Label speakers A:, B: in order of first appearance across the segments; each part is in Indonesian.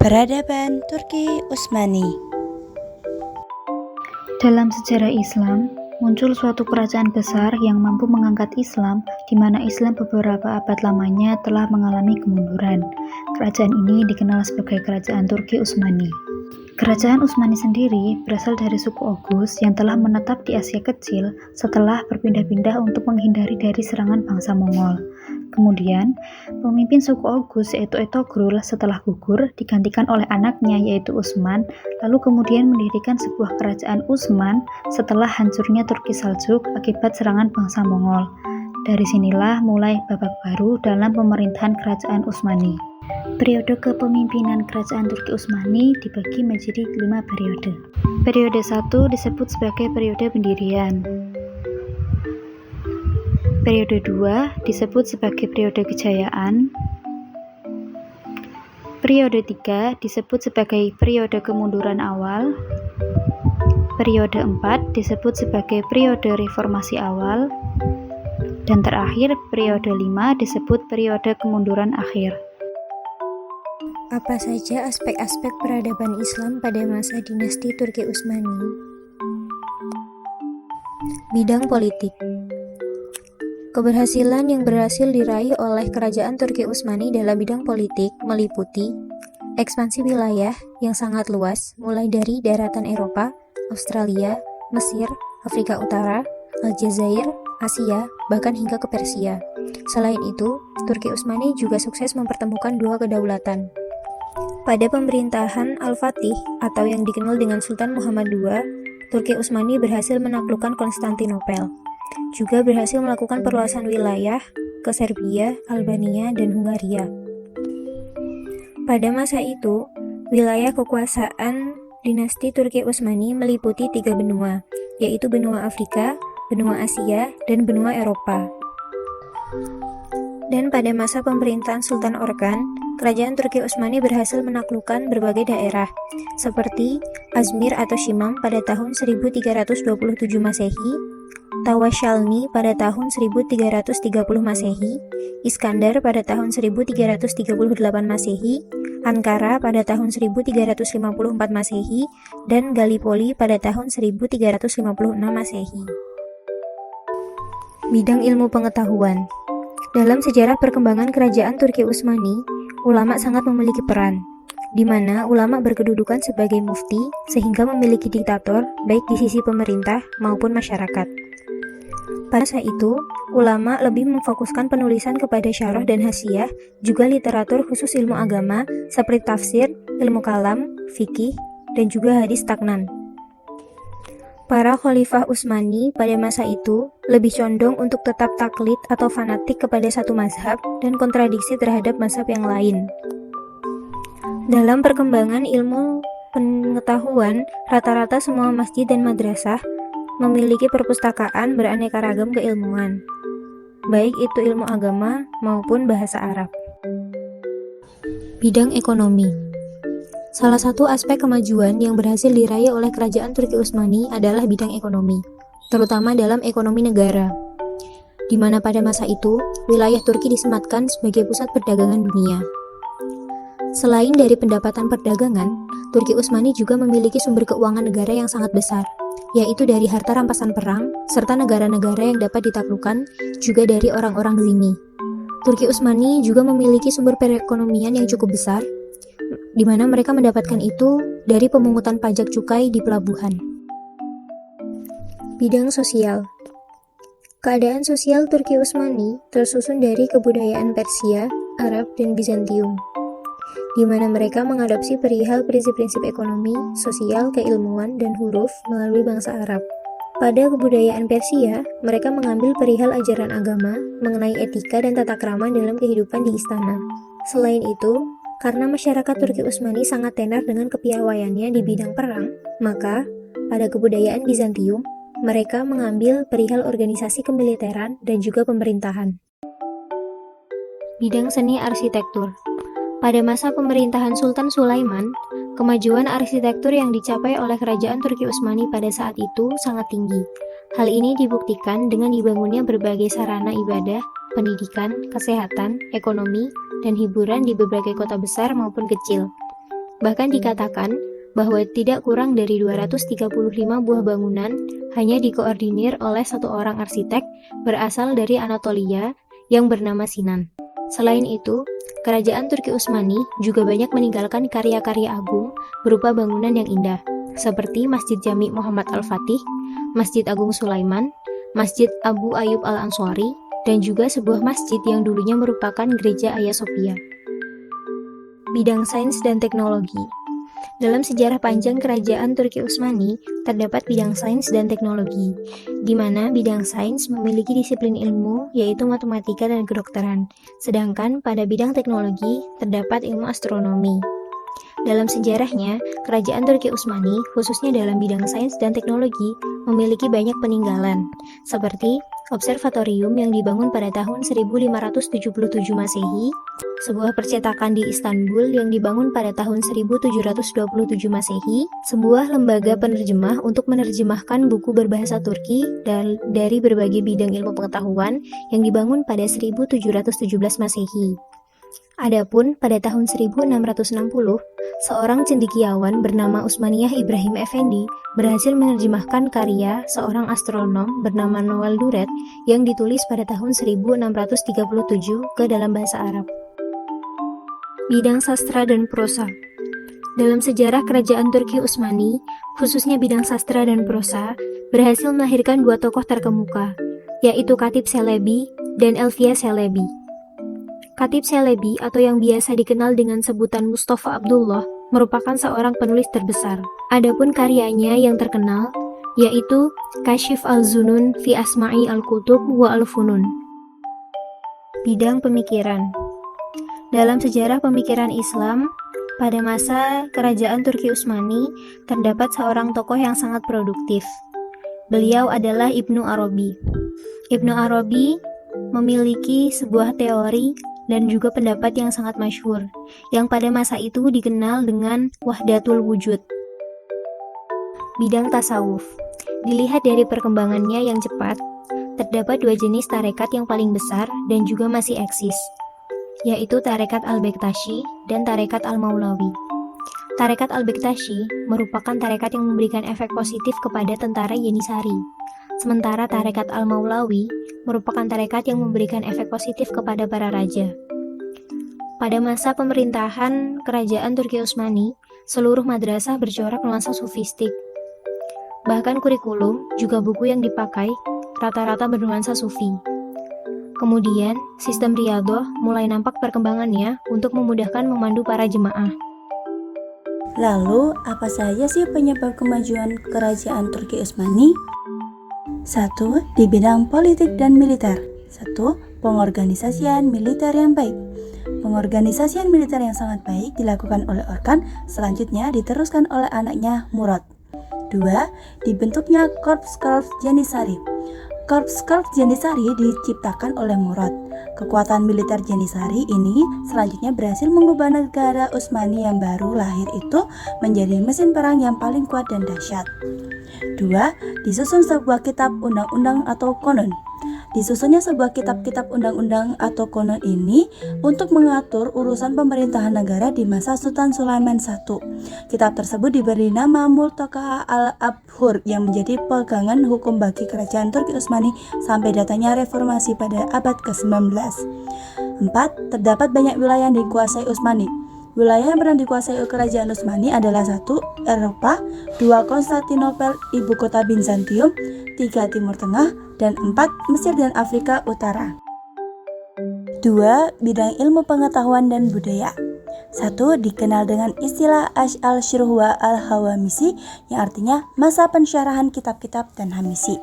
A: Peradaban Turki Utsmani.
B: Dalam sejarah Islam, muncul suatu kerajaan besar yang mampu mengangkat Islam, di mana Islam beberapa abad lamanya telah mengalami kemunduran. Kerajaan ini dikenal sebagai Kerajaan Turki Utsmani. Kerajaan Utsmani sendiri berasal dari suku Oghuz yang telah menetap di Asia Kecil setelah berpindah-pindah untuk menghindari dari serangan bangsa Mongol. Kemudian, pemimpin suku Oghuz yaitu Ertugrul setelah gugur digantikan oleh anaknya yaitu Utsman, lalu kemudian mendirikan sebuah kerajaan Utsman setelah hancurnya Turki Seljuk akibat serangan bangsa Mongol. Dari sinilah mulai babak baru dalam pemerintahan kerajaan Utsmani. Periode kepemimpinan kerajaan Turki Utsmani dibagi menjadi 5 periode. Periode 1 disebut sebagai periode pendirian. Periode 2 disebut sebagai periode kejayaan. Periode 3 disebut sebagai periode kemunduran awal. Periode 4 disebut sebagai periode reformasi awal. Dan terakhir, periode 5 disebut periode kemunduran akhir.
C: Apa saja aspek-aspek peradaban Islam pada masa dinasti Turki Utsmani? Bidang politik. Keberhasilan yang berhasil diraih oleh kerajaan Turki Utsmani dalam bidang politik meliputi ekspansi wilayah yang sangat luas, mulai dari daratan Eropa, Australia, Mesir, Afrika Utara, Aljazair, Asia, bahkan hingga ke Persia. Selain itu, Turki Utsmani juga sukses mempertemukan dua kedaulatan. Pada pemerintahan Al-Fatih atau yang dikenal dengan Sultan Muhammad II, Turki Utsmani berhasil menaklukkan Konstantinopel. Juga berhasil melakukan perluasan wilayah ke Serbia, Albania, dan Hungaria. Pada masa itu, wilayah kekuasaan dinasti Turki Utsmani meliputi 3 benua, yaitu benua Afrika, benua Asia, dan benua Eropa. Dan pada masa pemerintahan Sultan Orkan, kerajaan Turki Utsmani berhasil menaklukkan berbagai daerah, seperti Azmir atau Shimam pada tahun 1327 Masehi, Tawashalni pada tahun 1330 Masehi, Iskandar pada tahun 1338 Masehi, Ankara pada tahun 1354 Masehi, dan Gallipoli pada tahun 1356 Masehi. Bidang ilmu pengetahuan. Dalam sejarah perkembangan kerajaan Turki Utsmani, ulama sangat memiliki peran, di mana ulama berkedudukan sebagai mufti sehingga memiliki diktator baik di sisi pemerintah maupun masyarakat. Pada masa itu, ulama lebih memfokuskan penulisan kepada syarah dan hasyiah, juga literatur khusus ilmu agama seperti tafsir, ilmu kalam, fikih, dan juga hadis stagnan. Para khalifah Utsmani pada masa itu lebih condong untuk tetap taklid atau fanatik kepada satu mazhab dan kontradiksi terhadap mazhab yang lain. Dalam perkembangan ilmu pengetahuan, rata-rata semua masjid dan madrasah memiliki perpustakaan beraneka ragam keilmuan, baik itu ilmu agama maupun bahasa Arab. Bidang ekonomi. Salah satu aspek kemajuan yang berhasil diraih oleh kerajaan Turki Utsmani adalah bidang ekonomi, terutama dalam ekonomi negara, di mana pada masa itu, wilayah Turki disematkan sebagai pusat perdagangan dunia. Selain dari pendapatan perdagangan, Turki Utsmani juga memiliki sumber keuangan negara yang sangat besar, yaitu dari harta rampasan perang, serta negara-negara yang dapat ditaklukkan, juga dari orang-orang zimmi. Turki Utsmani juga memiliki sumber perekonomian yang cukup besar, di mana mereka mendapatkan itu dari pemungutan pajak cukai di pelabuhan. Bidang sosial. Keadaan sosial Turki Utsmani tersusun dari kebudayaan Persia, Arab, dan Bizantium, di mana mereka mengadopsi perihal prinsip-prinsip ekonomi, sosial, keilmuan, dan huruf melalui bangsa Arab. Pada kebudayaan Persia, mereka mengambil perihal ajaran agama mengenai etika dan tata krama dalam kehidupan di istana. Selain itu, karena masyarakat Turki Utsmani sangat tenar dengan kepiawaiannya di bidang perang, Maka, pada kebudayaan Bizantium, mereka mengambil perihal organisasi kemiliteran dan juga pemerintahan. Bidang seni arsitektur. Pada masa pemerintahan Sultan Sulaiman, kemajuan arsitektur yang dicapai oleh kerajaan Turki Utsmani pada saat itu sangat tinggi. Hal ini dibuktikan dengan dibangunnya berbagai sarana ibadah, pendidikan, kesehatan, ekonomi, dan hiburan di berbagai kota besar maupun kecil. Bahkan dikatakan bahwa tidak kurang dari 235 buah bangunan hanya dikoordinir oleh satu orang arsitek berasal dari Anatolia yang bernama Sinan. Selain itu, kerajaan Turki Utsmani juga banyak meninggalkan karya-karya agung berupa bangunan yang indah, seperti Masjid Jami Muhammad Al-Fatih, Masjid Agung Sulaiman, Masjid Abu Ayyub Al-Ansari, dan juga sebuah masjid yang dulunya merupakan gereja Hagia Sophia. Bidang sains dan teknologi. Dalam sejarah panjang kerajaan Turki Utsmani, terdapat bidang sains dan teknologi, di mana bidang sains memiliki disiplin ilmu, yaitu matematika dan kedokteran, sedangkan pada bidang teknologi terdapat ilmu astronomi. Dalam sejarahnya, kerajaan Turki Utsmani, khususnya dalam bidang sains dan teknologi, memiliki banyak peninggalan, seperti observatorium yang dibangun pada tahun 1577 Masehi, sebuah percetakan di Istanbul yang dibangun pada tahun 1727 Masehi, sebuah lembaga penerjemah untuk menerjemahkan buku berbahasa Turki dari berbagai bidang ilmu pengetahuan yang dibangun pada 1717 Masehi. Adapun pada tahun 1660, seorang cendekiawan bernama Utsmaniyah Ibrahim Effendi berhasil menerjemahkan karya seorang astronom bernama Noel Duret yang ditulis pada tahun 1637 ke dalam bahasa Arab. Bidang sastra dan prosa. Dalam sejarah kerajaan Turki Utsmani, khususnya bidang sastra dan prosa, berhasil melahirkan dua tokoh terkemuka, yaitu Khatib Çelebi dan Elfia Çelebi. Khatib Çelebi atau yang biasa dikenal dengan sebutan Mustafa Abdullah merupakan seorang penulis terbesar. Adapun karyanya yang terkenal yaitu Kasyif al-Zunun fi Asma'i al-Kutub wa al-Funun. Bidang pemikiran. Dalam sejarah pemikiran Islam, pada masa kerajaan Turki Utsmani terdapat seorang tokoh yang sangat produktif. Beliau adalah Ibnu Arabi. Ibnu Arabi memiliki sebuah teori dan juga pendapat yang sangat masyhur, yang pada masa itu dikenal dengan Wahdatul Wujud. Bidang tasawuf. Dilihat dari perkembangannya yang cepat, terdapat dua jenis tarekat yang paling besar dan juga masih eksis, yaitu tarekat Al-Bektashi dan tarekat Al-Maulawi. Tarekat Al-Bektashi merupakan tarekat yang memberikan efek positif kepada tentara Yenisari, sementara tarekat Al-Maulawi merupakan tarekat yang memberikan efek positif kepada para raja. Pada masa pemerintahan kerajaan Turki Utsmani, seluruh madrasah bercorak nuansa sufistik. Bahkan kurikulum, juga buku yang dipakai, rata-rata bernuansa sufi. Kemudian, sistem riyadhah mulai nampak perkembangannya untuk memudahkan memandu para jemaah.
A: Lalu, apa saja sih penyebab kemajuan kerajaan Turki Utsmani? 1. Di bidang politik dan militer. 1. Pengorganisasian militer yang baik. Pengorganisasian militer yang sangat baik dilakukan oleh Orkan, selanjutnya diteruskan oleh anaknya Murad. 2. Dibentuknya Korps Janissary. Korps Janissary diciptakan oleh Murad. Kekuatan militer Janissary ini selanjutnya berhasil mengubah negara Utsmani yang baru lahir itu menjadi mesin perang yang paling kuat dan dahsyat. 2. Disusun sebuah kitab undang-undang atau konon. Disusunnya sebuah kitab-kitab undang-undang atau konon ini untuk mengatur urusan pemerintahan negara di masa Sultan Sulaiman I. Kitab tersebut diberi nama Multaka al-Abhur yang menjadi pegangan hukum bagi kerajaan Turki Utsmani sampai datangnya reformasi pada abad ke-19. 4. Terdapat banyak wilayah yang dikuasai Utsmani. Wilayah yang pernah dikuasai kerajaan Utsmani adalah 1. Eropa, 2. Konstantinopel, ibu kota Bizantium, 3. Timur Tengah, dan 4. Mesir dan Afrika Utara. 2. Bidang ilmu pengetahuan dan budaya. Satu, dikenal dengan istilah Ash al-Shurwa al-Hawamisi yang artinya masa pensyarahan kitab-kitab dan Hamisi.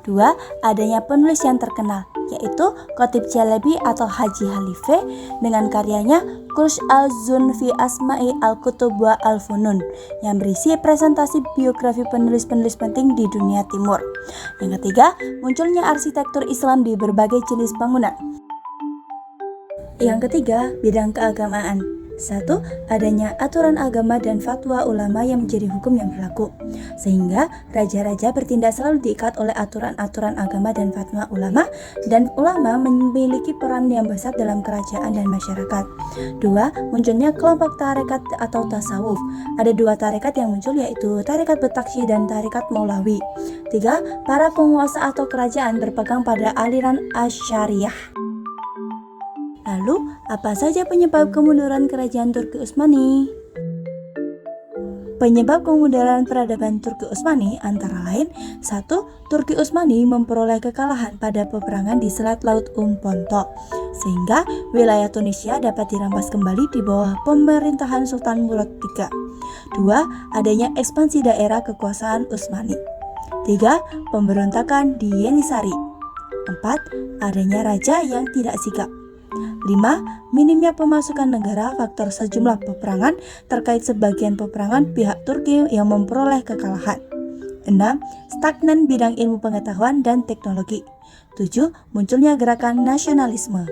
A: Dua, adanya penulis yang terkenal yaitu Khatib Chalebi atau Haji Halife dengan karyanya Kush al-Zun fi Asma'i al-Kutub wa al-Funun yang berisi presentasi biografi penulis-penulis penting di dunia timur. Yang ketiga, munculnya arsitektur Islam di berbagai jenis bangunan. Yang ketiga, bidang keagamaan. Satu, adanya aturan agama dan fatwa ulama yang menjadi hukum yang berlaku, sehingga raja-raja bertindak selalu diikat oleh aturan-aturan agama dan fatwa ulama, dan ulama memiliki peran yang besar dalam kerajaan dan masyarakat. Dua, munculnya kelompok tarekat atau tasawuf. Ada dua tarekat yang muncul yaitu tarekat Betaksy dan tarekat Maulawi. Tiga, para penguasa atau kerajaan berpegang pada aliran Asy'ariyah. Lalu, apa saja penyebab kemunduran kerajaan Turki Utsmani? Penyebab kemunduran peradaban Turki Utsmani antara lain: 1. Turki Utsmani memperoleh kekalahan pada peperangan di Selat Laut Ponto, sehingga wilayah Tunisia dapat dirampas kembali di bawah pemerintahan Sultan Murad III. 2. Adanya ekspansi daerah kekuasaan Utsmani. 3. Pemberontakan di Yenisari. 4. Adanya raja yang tidak sigap. 5. Minimnya pemasukan negara faktor sejumlah peperangan terkait sebagian peperangan pihak Turki yang memperoleh kekalahan. 6. Stagnan bidang ilmu pengetahuan dan teknologi. 7. Munculnya gerakan nasionalisme.